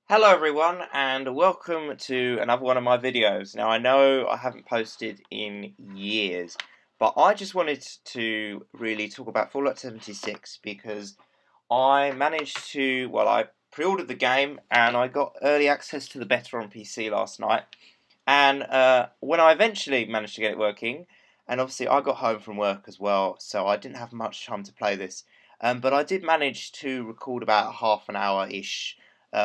Hello everyone and welcome to another one of my videos. Now I know I haven't posted in years, but I just wanted to really talk about Fallout 76 because I managed to, I pre-ordered the game and I got early access to the beta on PC last night. And when I eventually managed to get it working, and obviously I got home from work as well, so I didn't have much time to play this. But I did manage to record about half an hour-ish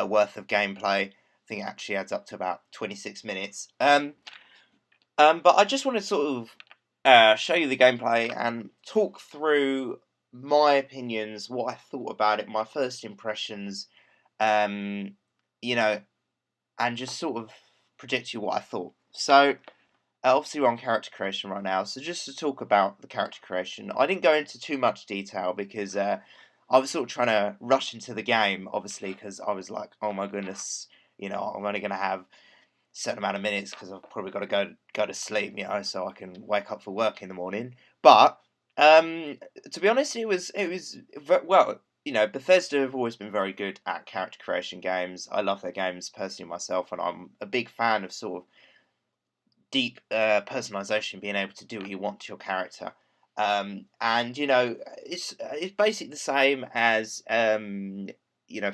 worth of gameplay. I think it actually adds up to about 26 minutes. But I just want to sort of show you the gameplay and talk through my opinions, what I thought about it, my first impressions, um, you know, and just sort of project you what I thought. So, obviously we're on character creation right now, so just to talk about the character creation, I didn't go into too much detail because I was sort of trying to rush into the game, obviously, because I was like, oh my goodness, I'm only going to have a certain amount of minutes because I've probably got to go to sleep, so I can wake up for work in the morning. But to be honest, well. Bethesda have always been very good at character creation games. I love their games personally myself, and I'm a big fan of sort of deep personalization, being able to do what you want to your character. And it's basically the same as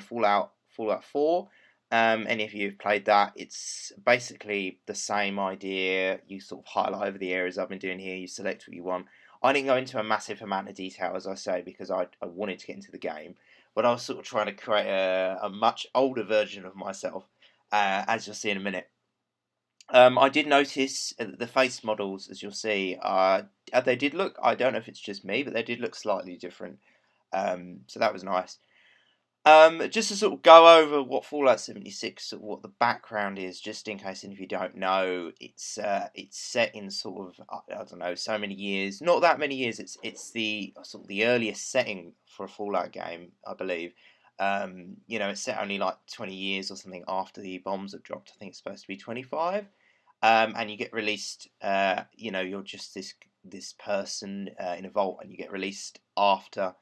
Fallout 4. Any of you have played that? It's basically the same idea. You sort of highlight over the areas I've been doing here. You select what you want. I didn't go into a massive amount of detail, as I say, because I wanted to get into the game. But I was sort of trying to create a much older version of myself, as you'll see in a minute. I did notice the face models, as you'll see, they did look. I don't know if it's just me, but they did look slightly different. So that was nice. Just to sort of go over what Fallout 76, what the background is, just in case any of you don't know, it's set in sort of I don't know, so many years, not that many years. It's the sort of the earliest setting for a Fallout game, I believe. It's set only like 20 years or something after the bombs have dropped. I think it's supposed to be 25. And you get released. You're just this person in a vault, and you get released after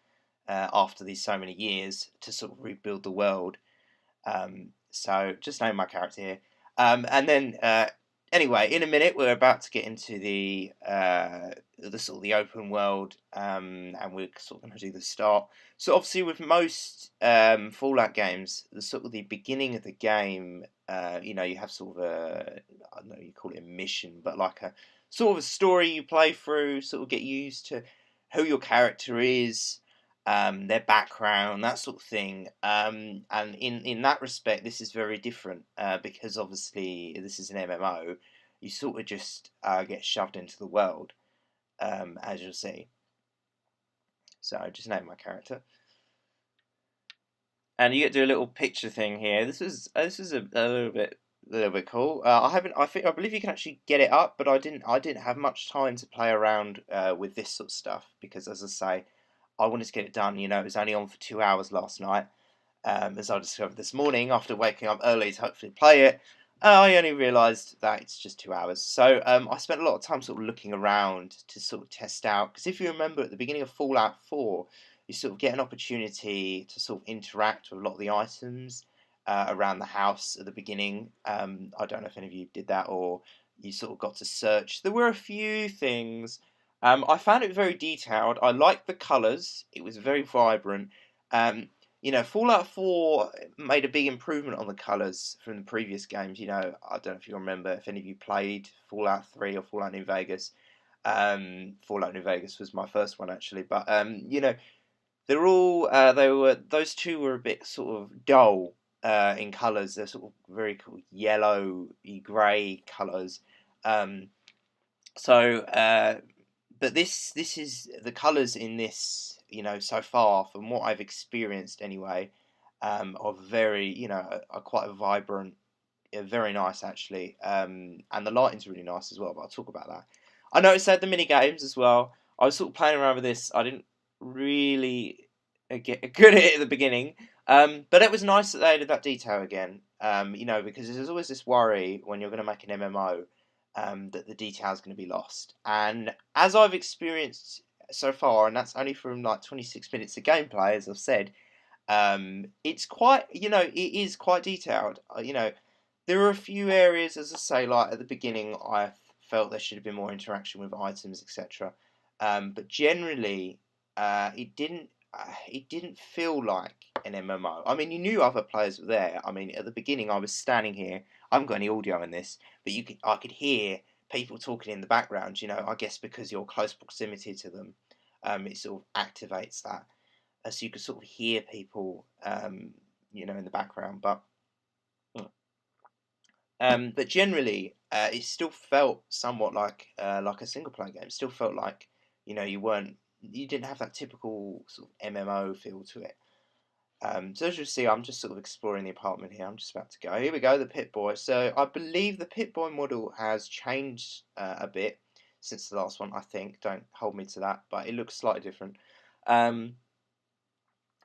these so many years to sort of rebuild the world. So just name my character here, and then anyway, in a minute we're about to get into the sort of the open world, and we're sort of going to do the start. So obviously, with most Fallout games, the sort of the beginning of the game, you have sort of I don't know, you call it a mission, but like a sort of a story you play through, sort of get used to who your character is, their background, that sort of thing. And in that respect, this is very different because obviously this is an MMO. You sort of just get shoved into the world, as you'll see. So I just name my character, and you get to do a little picture thing here. This is a little bit cool. I believe you can actually get it up, but I didn't have much time to play around with this sort of stuff because, as I say, I wanted to get it done. It was only on for 2 hours last night, as I discovered this morning after waking up early to hopefully play it. I only realised that it's just 2 hours. So I spent a lot of time sort of looking around to sort of test out. Because if you remember at the beginning of Fallout 4, you sort of get an opportunity to sort of interact with a lot of the items around the house at the beginning. I don't know if any of you did that or you sort of got to search. There were a few things. I found it very detailed. I liked the colours. It was very vibrant. Fallout 4 made a big improvement on the colours from the previous games. I don't know if you remember, if any of you played Fallout 3 or Fallout New Vegas. Fallout New Vegas was my first one actually, but those two were a bit sort of dull in colours. They're sort of very cool yellow, grey colours. Um, but this is the colours in this, so far from what I've experienced anyway, are very, are quite vibrant, very nice actually, and the lighting's really nice as well. But I'll talk about that. I noticed that the mini games as well. I was sort of playing around with this. I didn't really get good at it at the beginning, but it was nice that they added that detail again. Because there's always this worry when you're going to make an MMO, that the detail is going to be lost. And as I've experienced so far, and that's only from like 26 minutes of gameplay, as I've said, It's quite, it is quite detailed. There are a few areas, as I say, like at the beginning, I felt there should have been more interaction with items, etc. But generally, it didn't feel like an MMO. I mean, you knew other players were there. I mean, at the beginning, I was standing here. I haven't got any audio in this, but I could hear people talking in the background. I guess because you're close proximity to them, it sort of activates that, so you could sort of hear people, in the background. But generally, it still felt somewhat like a single player game. It still felt like you didn't have that typical sort of MMO feel to it. So as you see, I'm just sort of exploring the apartment here. I'm just about to go. Here we go, the Pip-Boy. So I believe the Pip-Boy model has changed a bit since the last one, I think. Don't hold me to that, but it looks slightly different. I'm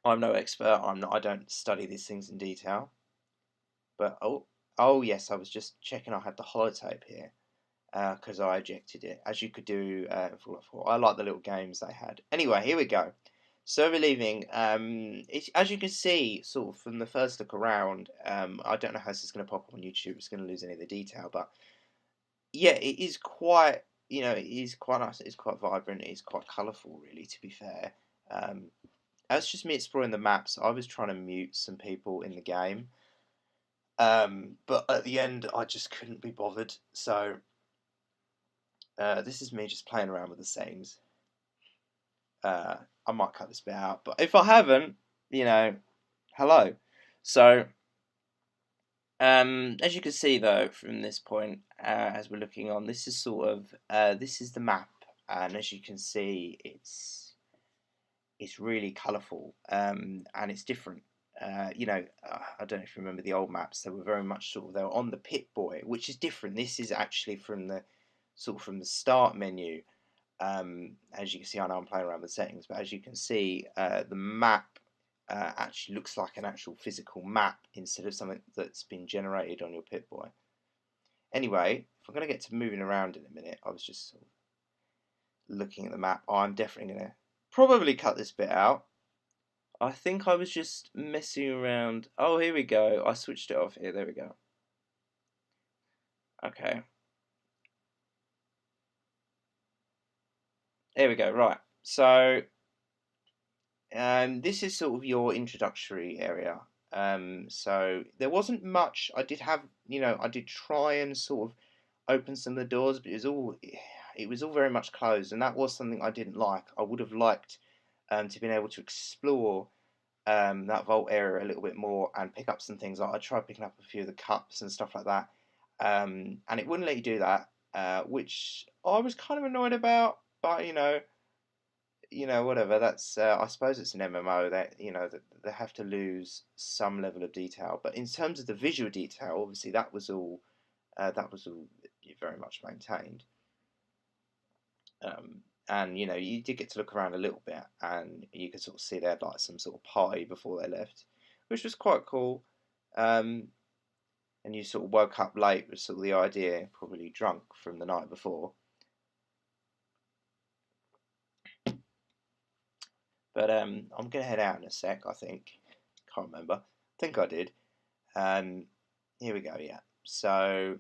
no expert. I don't study these things in detail. But oh yes, I was just checking. I had the holotape here because I ejected it, as you could do in Fallout 4. I like the little games they had. Anyway, here we go. So we're leaving. As you can see, sort of from the first look around, I don't know how this is going to pop up on YouTube. It's going to lose any of the detail, but yeah, it is quite. It is quite nice. It's quite vibrant. It's quite colourful, really. To be fair, that's just me exploring the maps. I was trying to mute some people in the game, but at the end, I just couldn't be bothered. So this is me just playing around with the settings. I might cut this bit out, but if I haven't, hello. So, as you can see though, from this point, as we're looking on, this is sort of this is the map, and as you can see, it's really colourful, and it's different. I don't know if you remember the old maps. They were very much they were on the Pip-Boy, which is different. This is actually from the start menu. As you can see, I know I'm playing around with settings, but as you can see, the map actually looks like an actual physical map instead of something that's been generated on your Pip-Boy. Anyway, if I'm going to get to moving around in a minute, I was just sort of looking at the map. I'm definitely going to probably cut this bit out. I think I was just messing around. Oh, here we go. I switched it off here. There we go. Okay. There we go. Right. So this is sort of your introductory area. So there wasn't much. I did have, I did try and sort of open some of the doors, but it was all very much closed, and that was something I didn't like. I would have liked to been able to explore that vault area a little bit more and pick up some things. Like I tried picking up a few of the cups and stuff like that, and it wouldn't let you do that, which I was kind of annoyed about. But whatever. That's I suppose it's an MMO that they have to lose some level of detail. But in terms of the visual detail, obviously that was all very much maintained. And you did get to look around a little bit, and you could sort of see they had like some sort of party before they left, which was quite cool. And you sort of woke up late with sort of the idea, probably drunk from the night before. But I'm gonna head out in a sec. I think, can't remember. I think I did. Here we go. Yeah. So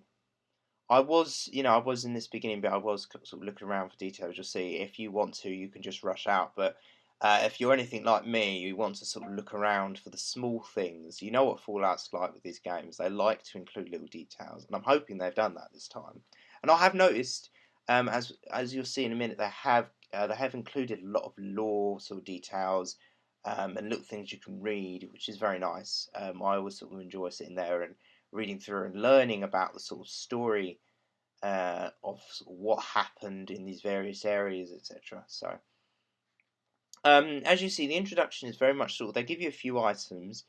I was in this beginning bit. I was sort of looking around for details. You'll see if you want to, you can just rush out. But if you're anything like me, you want to sort of look around for the small things. You know what Fallout's like with these games. They like to include little details, and I'm hoping they've done that this time. And I have noticed, as you'll see in a minute, they have included a lot of lore sort of details and little things you can read, which is very nice. I always sort of enjoy sitting there and reading through and learning about the sort of story of sort of what happened in these various areas, etc. So, as you see, the introduction is very much sort of they give you a few items.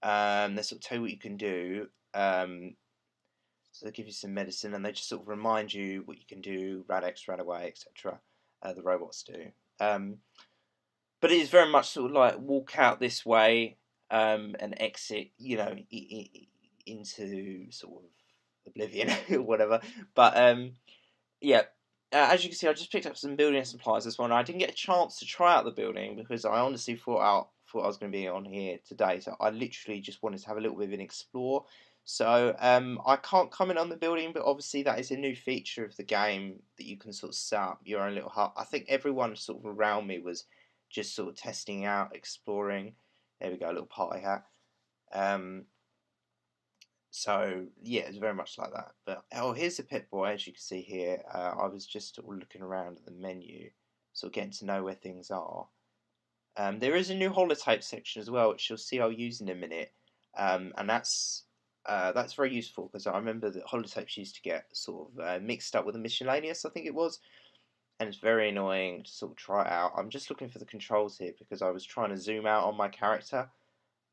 They sort of tell you what you can do. So they give you some medicine, and they just sort of remind you what you can do, Rad-X, Rad-Away, etc. The robots do. But it is very much sort of like walk out this way and exit, into sort of oblivion or whatever. But yeah, as you can see, I just picked up some building supplies this one. I didn't get a chance to try out the building because I honestly thought I was going to be on here today, so I literally just wanted to have a little bit of an explore. So I can't comment on the building, but obviously that is a new feature of the game that you can sort of set up your own little hut. I think everyone sort of around me was just sort of testing out, exploring. There we go, a little party hat. So yeah, it's very much like that. But oh, here's the Pip-Boy, as you can see here. I was just sort of looking around at the menu, sort of getting to know where things are. There is a new holotape section as well, which you'll see I'll use in a minute, and that's very useful because I remember that holotapes used to get sort of mixed up with the miscellaneous, I think it was, and it's very annoying to sort of try it out. I'm just looking for the controls here because I was trying to zoom out on my character,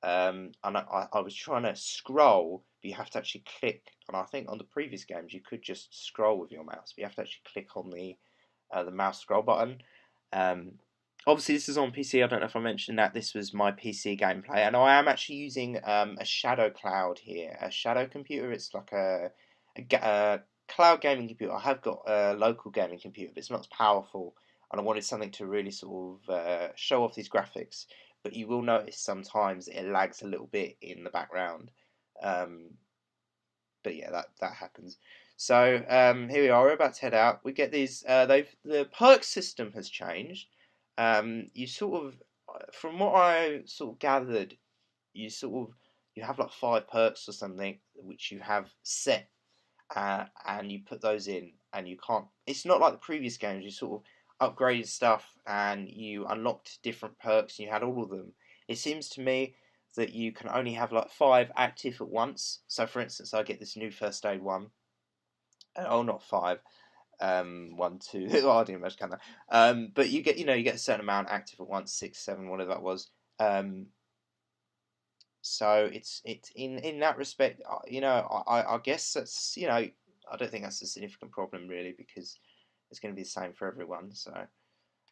and I was trying to scroll, but you have to actually click. And I think on the previous games you could just scroll with your mouse, but you have to actually click on the mouse scroll button. Um, Obviously, this is on PC. I don't know if I mentioned that this was my PC gameplay, and I am actually using a Shadow Cloud here, a Shadow computer. It's like a cloud gaming computer. I have got a local gaming computer, but it's not as powerful, and I wanted something to really sort of show off these graphics. But you will notice sometimes it lags a little bit in the background. Um, but yeah, that happens. So here we are. We're about to head out. We get these. The perk system has changed. You sort of, from what I sort of gathered, you have like 5 perks or something which you have set, and you put those in, and you can't. It's not like the previous games. You sort of upgraded stuff and you unlocked different perks and you had all of them. It seems to me that you can only have like 5 active at once. So, for instance, I get this new first aid one. Oh, not 5. 1, 2. Oh, I didn't imagine can that. But you get a certain amount active at once, 6, 7, whatever that was. So it's in that respect, I guess that's I don't think that's a significant problem really because it's going to be the same for everyone. So,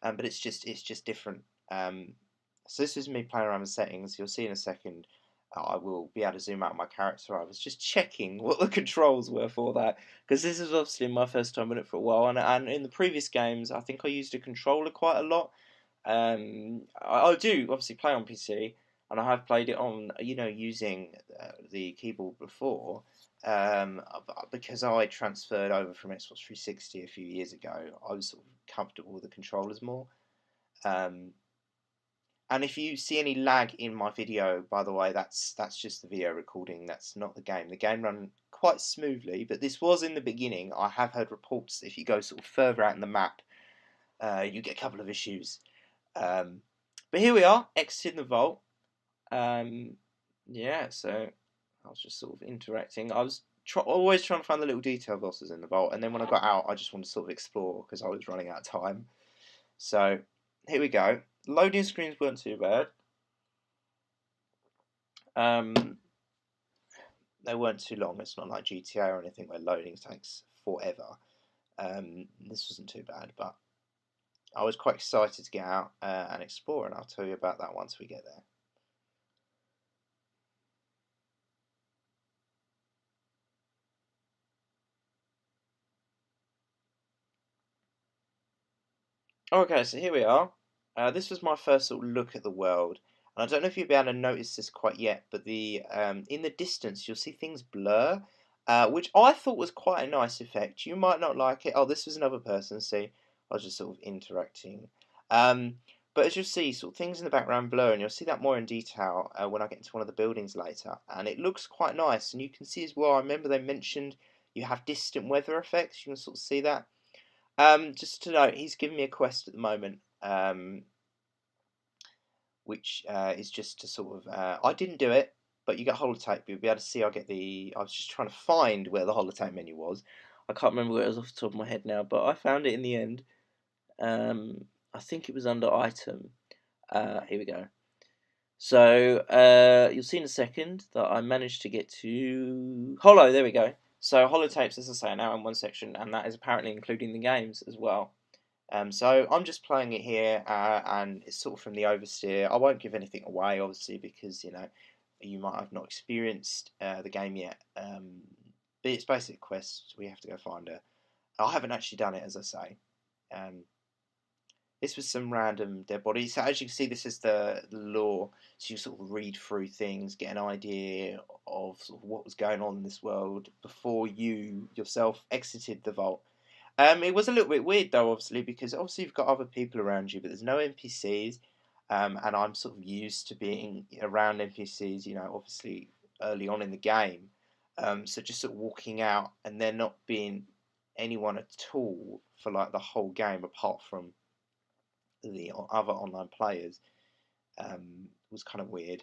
but it's just different. So this is me playing around with settings. You'll see in a second. I will be able to zoom out my character. I was just checking what the controls were for that because this is obviously my first time in it for a while, and in the previous games I think I used a controller quite a lot. I do obviously play on PC, and I have played it on using the keyboard before. Because I transferred over from Xbox 360 a few years ago, I was sort of comfortable with the controllers more. Um, and if you see any lag in my video, by the way, that's just the video recording. That's not the game. The game ran quite smoothly, but this was in the beginning. I have heard reports that if you go sort of further out in the map, you get a couple of issues. But here we are, exiting the vault. Yeah, so I was just sort of interacting. I was always trying to find the little detail bosses in the vault, and then when I got out, I just wanted to sort of explore because I was running out of time. So here we go. Loading screens weren't too bad. They weren't too long. It's not like GTA or anything where loading takes forever. This wasn't too bad, but I was quite excited to get out and explore, and I'll tell you about that once we get there. Okay, so here we are. This was my first sort of look at the world, and I don't know if you'll be able to notice this quite yet, but the in the distance you'll see things blur, which I thought was quite a nice effect. You might not like it. Oh, this was another person. See, I was just sort of interacting. But as you'll see, sort of things in the background blur, and you'll see that more in detail when I get into one of the buildings later. And it looks quite nice, and you can see as well. I remember they mentioned you have distant weather effects. You can sort of see that. Just to note, he's giving me a quest at the moment, which is just to sort of. I didn't do it, but you get holotape. You'll be able to see. I was just trying to find where the holotape menu was. I can't remember where it was off the top of my head now, but I found it in the end. I think it was under item. Here we go. So you'll see in a second that I managed to get to Holo. There we go. So holotapes, as I say, are now in one section, and that is apparently including the games as well. So I'm just playing it here, and it's sort of from the oversteer. I won't give anything away, obviously, because you might have not experienced the game yet. But it's basic quests. We have to go find her. I haven't actually done it, as I say. This was some random dead body. So as you can see, this is the lore. So you sort of read through things, get an idea of, sort of what was going on in this world before you yourself exited the vault. It was a little bit weird though, obviously, because obviously you've got other people around you, but there's no NPCs. And I'm sort of used to being around NPCs, obviously early on in the game. So just sort of walking out and there not being anyone at all for like the whole game apart from the other online players was kind of weird.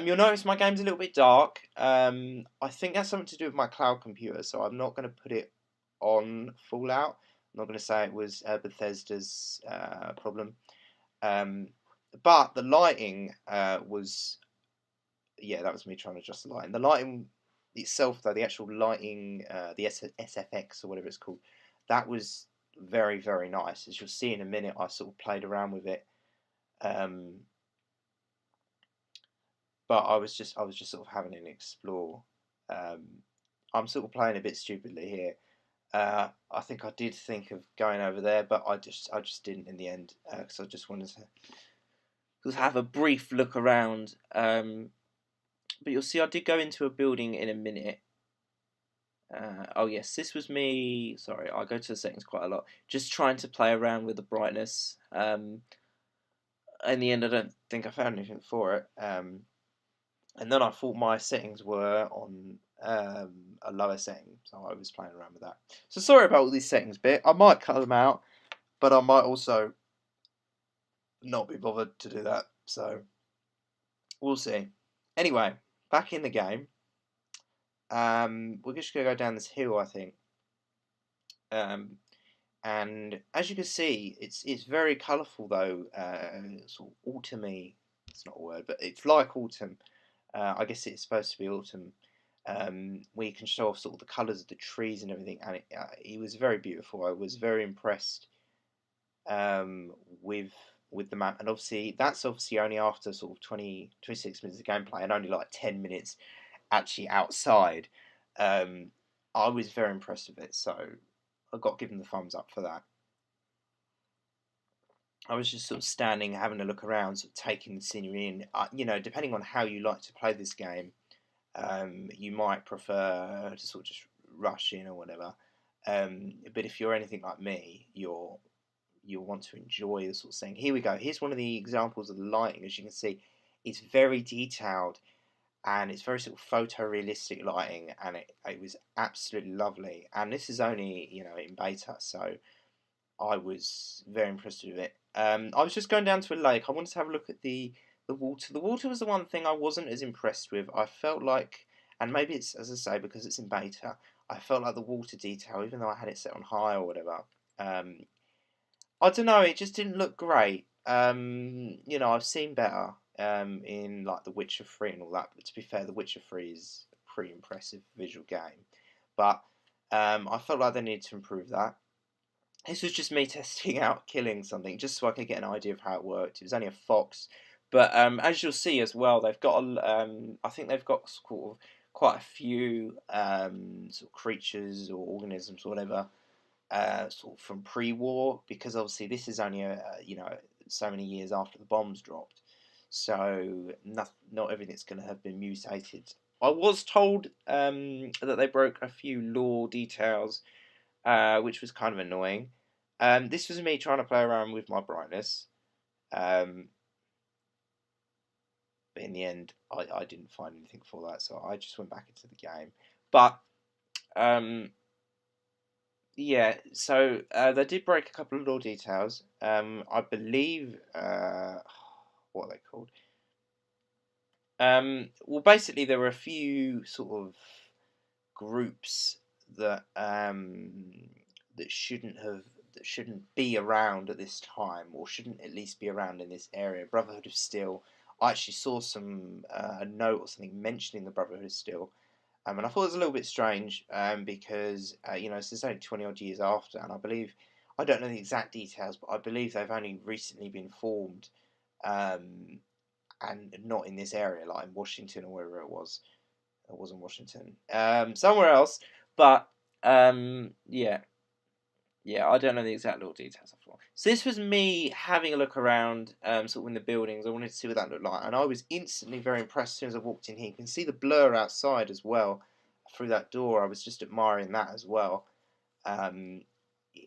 You'll notice my game's a little bit dark. I think that's something to do with my cloud computer, so I'm not going to put it on Fallout. I'm not going to say it was Bethesda's problem. But the lighting was, yeah, that was me trying to adjust the lighting. The lighting itself, though, the actual lighting, the SFX or whatever it's called, that was very, very nice. As you'll see in a minute, I sort of played around with it. But I was just sort of having an explore. I'm sort of playing a bit stupidly here. I think I did think of going over there, but I just didn't in the end because I just wanted to just have a brief look around. But you'll see I did go into a building in a minute. Oh yes, this was me. Sorry, I go to the settings quite a lot. Just trying to play around with the brightness. In the end, I don't think I found anything for it. And then I thought my settings were on a lower setting, so I was playing around with that. So sorry about all these settings bit. I might cut them out, but I might also not be bothered to do that. So we'll see. Anyway, back in the game. We're just gonna go down this hill, I think. And as you can see, it's very colourful though, sort of autumny. It's not a word, but it's like autumn. I guess it's supposed to be autumn. Where you can show off sort of the colours of the trees and everything, and it was very beautiful. I was very impressed with the map, and obviously that's obviously only after sort of 26 minutes of gameplay, and only like 10 minutes actually outside. I was very impressed with it, so I got given the thumbs up for that. I was just sort of standing, having a look around, sort of taking the scenery in. Depending on how you like to play this game, you might prefer to sort of just rush in or whatever. But if you're anything like me, you'll want to enjoy the sort of thing. Here we go. Here's one of the examples of the lighting. As you can see, it's very detailed and it's very sort of photorealistic lighting, and it was absolutely lovely. And this is only in beta, so I was very impressed with it. I was just going down to a lake. I wanted to have a look at the water. The water was the one thing I wasn't as impressed with. I felt like, and maybe it's, as I say, because it's in beta, I felt like the water detail, even though I had it set on high or whatever, I don't know, it just didn't look great. I've seen better in like The Witcher 3 and all that, but to be fair, The Witcher 3 is a pretty impressive visual game. But I felt like they needed to improve that. This was just me testing out killing something, just so I could get an idea of how it worked. It was only a fox, but as you'll see as well, they've got I think they've got sort of quite a few sort of creatures or organisms or whatever, sort of from pre-war, because obviously this is only so many years after the bombs dropped, so not everything's going to have been mutated. I was told that they broke a few lore details, which was kind of annoying. This was me trying to play around with my brightness, but in the end, I didn't find anything for that, so I just went back into the game. But yeah, so they did break a couple of lore details. I believe what are they called? Well, basically, there were a few sort of groups that that shouldn't be around at this time, or shouldn't at least be around in this area. Brotherhood of Steel. I actually saw some a note or something mentioning the Brotherhood of Steel, and I thought it was a little bit strange because this is only 20 odd years after, and I don't know the exact details, but I believe they've only recently been formed, and not in this area, like in Washington or wherever it was. It wasn't Washington, somewhere else. But yeah, Yeah, I don't know the exact little details of Fallout. So this was me having a look around, sort of in the buildings. I wanted to see what that looked like, and I was instantly very impressed as soon as I walked in here. You can see the blur outside as well through that door. I was just admiring that as well. Um, yeah,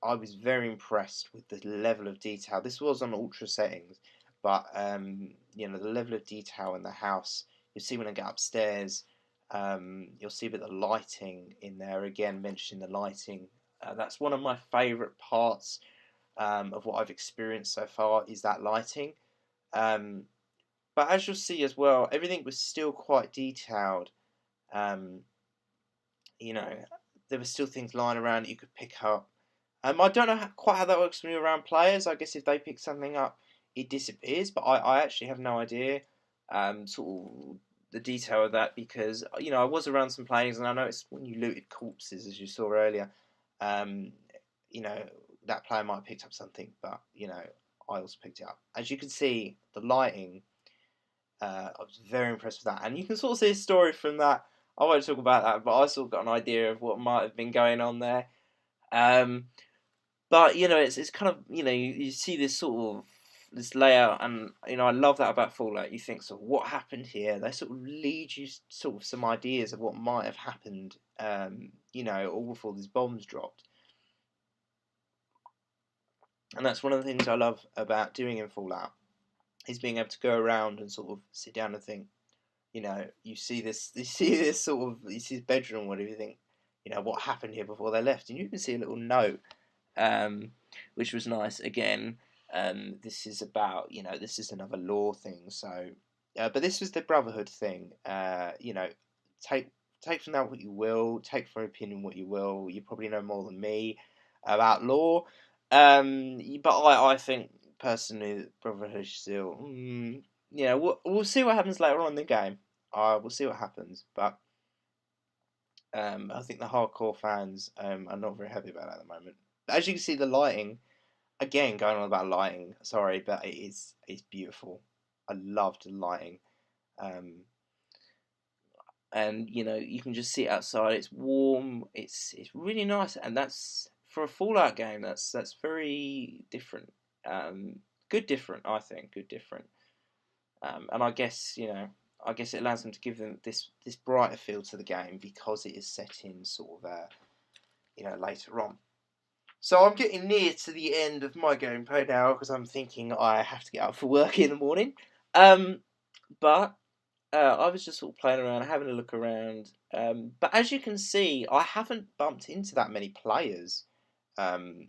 I was very impressed with the level of detail. This was on ultra settings, but the level of detail in the house. You'll see when I get upstairs. You'll see a bit of the lighting in there again. Mentioning the lighting, that's one of my favourite parts of what I've experienced so far is that lighting. Um, but as you'll see as well, everything was still quite detailed. Um, you know, there were still things lying around that you could pick up. I don't know quite how that works when you're around players. I guess if they pick something up, it disappears. But I actually have no idea, sort of the detail of that because I was around some players and I noticed when you looted corpses, as you saw earlier, um, you know that player might have picked up something, but I also picked it up. As you can see, the lighting. I was very impressed with that, and you can sort of see a story from that. I won't talk about that, but I sort of got an idea of what might have been going on there. Um, but it's kind of you see this sort of this layout, and I love that about Fallout. You think, so what happened here? They sort of lead you sort of some ideas of what might have happened. All before these bombs dropped, and that's one of the things I love about doing in Fallout is being able to go around and sort of sit down and think. You see this, sort of, you see this bedroom, whatever you think. What happened here before they left, and you can see a little note which was nice. Again, this is about this is another law thing. So, but this was the Brotherhood thing. Take from that what you will. Take from opinion what you will. You probably know more than me about law. But I think personally, Brotherhood still. We'll see what happens later on in the game. We'll see what happens, but. I think the hardcore fans are not very happy about it at the moment. But as you can see, the lighting, again, going on about lighting, sorry, but it's beautiful. I loved the lighting. Um, and you can just see it outside. It's warm. It's really nice, and that's for a Fallout game. That's very different. Good different, I think. Good different. And I guess it allows them to give them this brighter feel to the game because it is set in sort of later on. So I'm getting near to the end of my gameplay now because I'm thinking I have to get up for work in the morning. But I was just sort of playing around, having a look around. But as you can see, I haven't bumped into that many players. Um,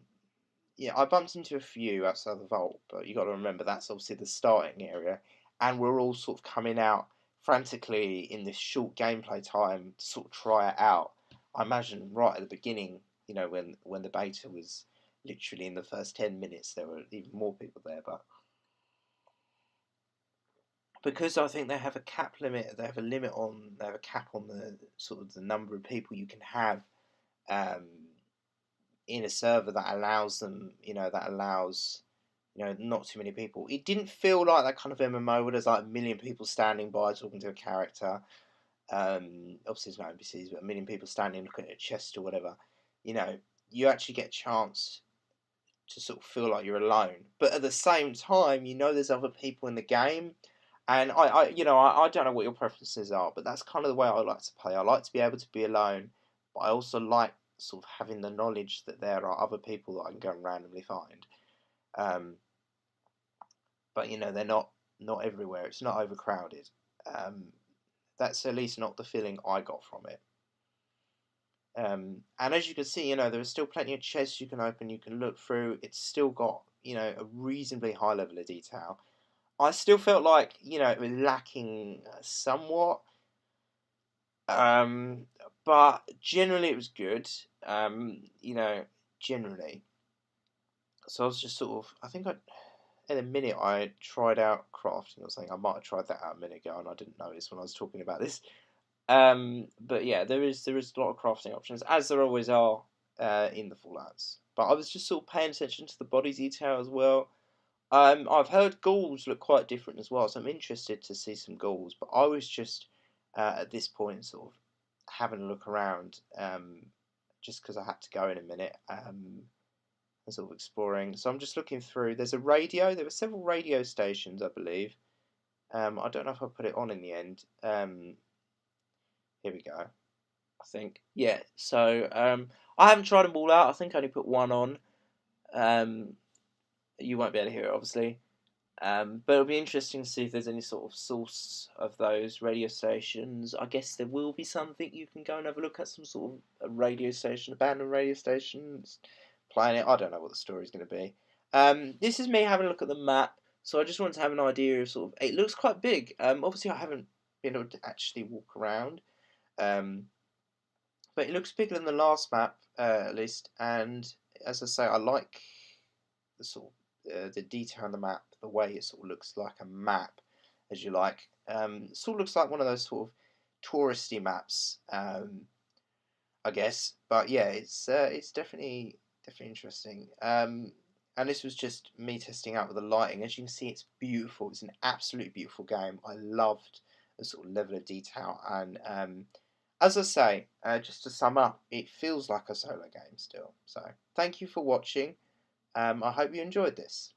yeah, I bumped into a few outside the vault, but you got to remember that's obviously the starting area, and we're all sort of coming out frantically in this short gameplay time to sort of try it out. I imagine right at the beginning, when the beta was literally in the first 10 minutes, there were even more people there, but because I think they have a cap limit, they have a cap on the sort of the number of people you can have. Um, in a server that allows them, not too many people. It didn't feel like that kind of MMO where there's like a million people standing by talking to a character. Obviously, there's no NPCs, but a million people standing looking at a chest or whatever. You actually get a chance to sort of feel like you're alone, but at the same time, there's other people in the game. And I don't know what your preferences are, but that's kind of the way I like to play. I like to be able to be alone, but I also like sort of having the knowledge that there are other people that I can go and randomly find. Um, but they're not everywhere. It's not overcrowded. Um, that's at least not the feeling I got from it. And as you can see, there are still plenty of chests you can open, you can look through. It's still got a reasonably high level of detail. I still felt like it was lacking somewhat, um, but generally it was good. Generally. So I was just sort of, I think in a minute I tried out crafting or something. I might have tried that out a minute ago and I didn't notice when I was talking about this. But yeah, there is a lot of crafting options, as there always are in the Fallouts. But I was just sort of paying attention to the body detail as well. I've heard ghouls look quite different as well, so I'm interested to see some ghouls. But I was just at this point sort of having a look around, just because I had to go in a minute. And sort of exploring. So I'm just looking through. There's a radio. There were several radio stations, I believe. I don't know if I put it on in the end. Here we go. I think, yeah. So I haven't tried them all out. I think I only put one on. Um, you won't be able to hear it, obviously. But it'll be interesting to see if there's any sort of source of those radio stations. I guess there will be something you can go and have a look at, some sort of a radio station, abandoned radio stations, playing it. I don't know what the story's going to be. This is me having a look at the map, so I just wanted to have an idea of sort of. It looks quite big. Obviously I haven't been able to actually walk around. Um, but it looks bigger than the last map, at least. And as I say, I like the sort of the detail on the map, the way it sort of looks like a map, as you like. Sort of looks like one of those sort of touristy maps, I guess. But yeah, it's definitely interesting. And this was just me testing out with the lighting. As you can see, it's beautiful. It's an absolutely beautiful game. I loved the sort of level of detail. And as I say, just to sum up, it feels like a solo game still. So thank you for watching. I hope you enjoyed this.